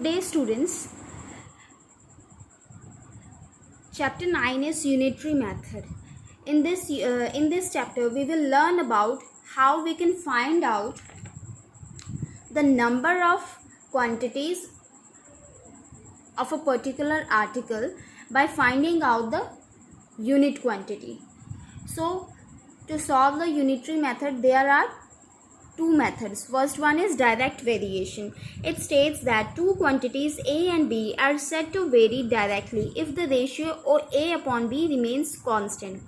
Day students, chapter 9 is unitary method. In this chapter we will learn about how we can find out the number of quantities of a particular article by finding out the unit quantity. So to solve the unitary method there are two methods. First one is direct variation. It states that two quantities A and B are said to vary directly if the ratio A upon B remains constant.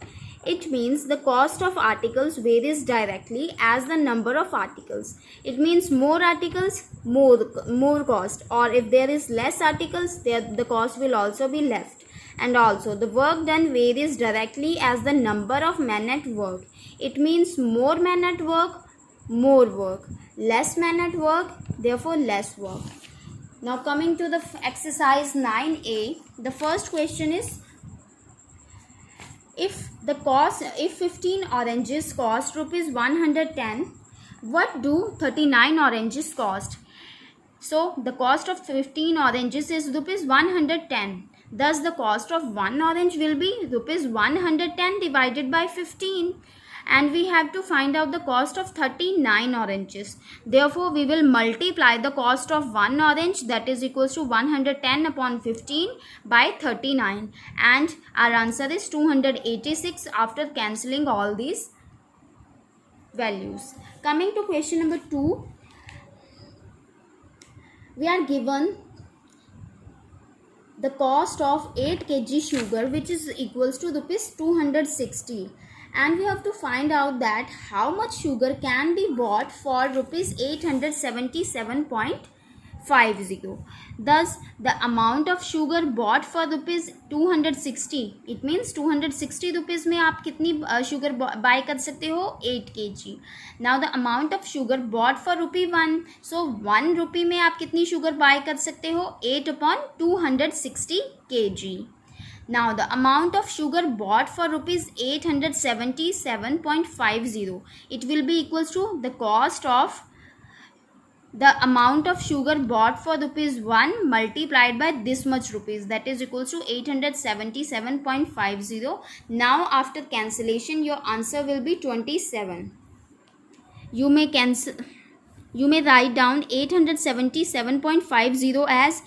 It means the cost of articles varies directly as the number of articles. It means more articles, more cost, or if there is less articles, the cost will also be left. And also the work done varies directly as the number of men at work. It means more men at work, more work, less men at work, therefore less work. Now coming to the exercise 9a, the first question is, if 15 oranges cost rupees 110, what do 39 oranges cost? So the cost of 15 oranges is rupees 110. Thus the cost of one orange will be rupees 110 divided by 15. And we have to find out the cost of 39 oranges. Therefore, we will multiply the cost of one orange, that is equals to 110 upon 15 by 39. And our answer is 286 after cancelling all these values. Coming to question number 2, we are given the cost of 8 kg sugar, which is equals to rupees 260. And we have to find out that how much sugar can be bought for rupees 877.50. Thus the amount of sugar bought for rupees 260, it means 260 rupees में आप कितनी sugar buy कर सकते हो? 8 kg. Now the amount of sugar bought for rupee 1, so 1 rupee में आप कितनी sugar buy कर सकते हो? 8 upon 260 kg. Now the amount of sugar bought for rupees 877.50, it will be equals to the cost of the amount of sugar bought for rupees 1 multiplied by this much rupees, that is equals to 877.50. Now after cancellation your answer will be 27. You may write down 877.50 as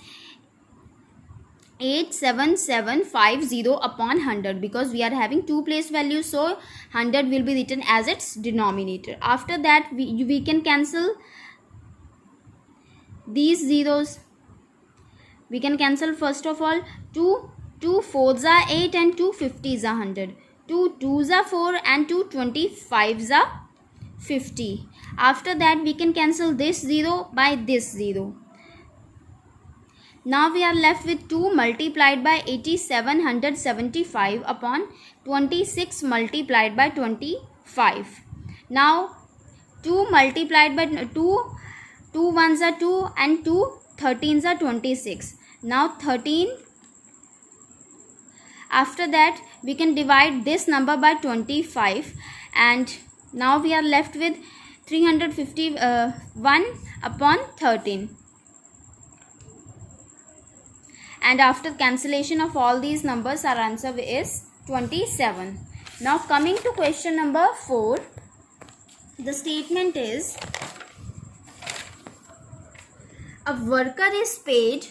87750 upon 100, because we are having two place values, so 100 will be written as its denominator. After that we can cancel these zeros. We can cancel first of all 2 4s are 8 and 2 50s are 100. 2 2s are 4 and 2 25s are 50. After that we can cancel this 0 by this 0. Now we are left with 2 multiplied by 8775 upon 26 multiplied by 25. Now 2 multiplied by 2 ones are 2 and 2 13s are 26. Now 13. After that we can divide this number by 25, and now we are left with 351 upon 13. And after cancellation of all these numbers, our answer is 27. Now coming to question number 4, the statement is, a worker is paid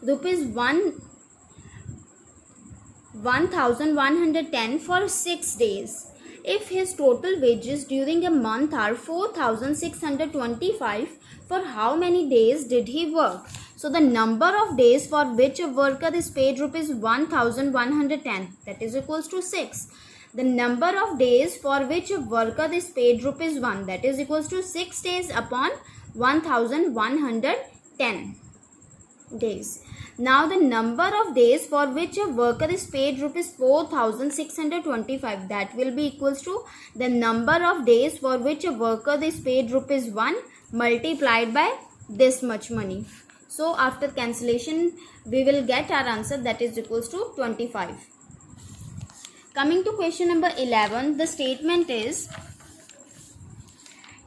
rupees 1110 for 6 days. If his total wages during a month are 4625, for how many days did he work? So the number of days for which a worker is paid rupees 1110, that is equals to 6. The number of days for which a worker is paid rupees 1, that is equals to 6 days upon 1110 days. Now the number of days for which a worker is paid rupees 4625, that will be equals to the number of days for which a worker is paid rupees 1 multiplied by this much money. So after cancellation we will get our answer, that is equals to 25. Coming to question number 11, the statement is,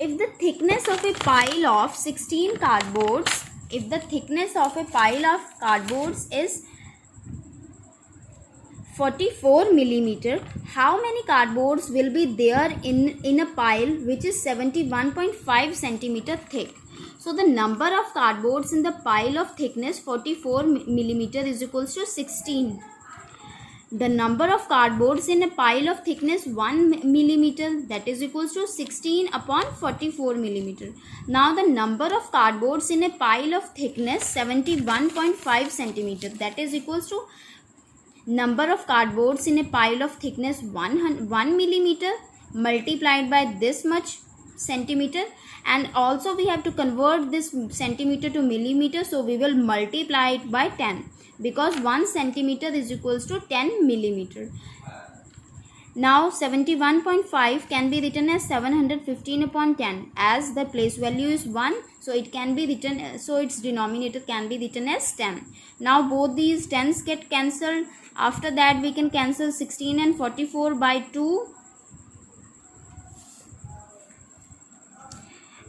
if the thickness of a pile of 16 cardboards, if the thickness of a pile of cardboards is 44 millimeter, how many cardboards will be there in a pile which is 71.5 centimeter thick? So the number of cardboards in the pile of thickness 44 millimeter is equals to 16. The number of cardboards in a pile of thickness 1 millimeter, that is equals to 16 upon 44 millimeter. Now the number of cardboards in a pile of thickness 71.5 centimeter, that is equals to number of cardboards in a pile of thickness 1 millimeter multiplied by this much centimeter, and also we have to convert this centimeter to millimeter, so we will multiply it by 10 because 1 centimeter is equals to 10 millimeter. Now 71.5 can be written as 715 upon 10, as the place value is 1, so it can be written, so its denominator can be written as 10. Now both these 10s get cancelled. After that we can cancel 16 and 44 by 2,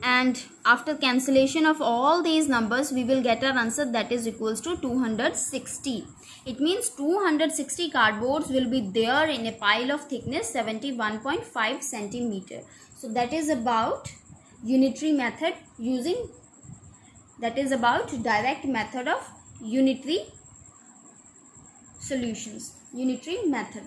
and after cancellation of all these numbers we will get our answer, that is equals to 260. It means 260 cardboards will be there in a pile of thickness 71.5 centimeter. So that is about unitary method using, that is about direct method of unitary solutions, unitary method.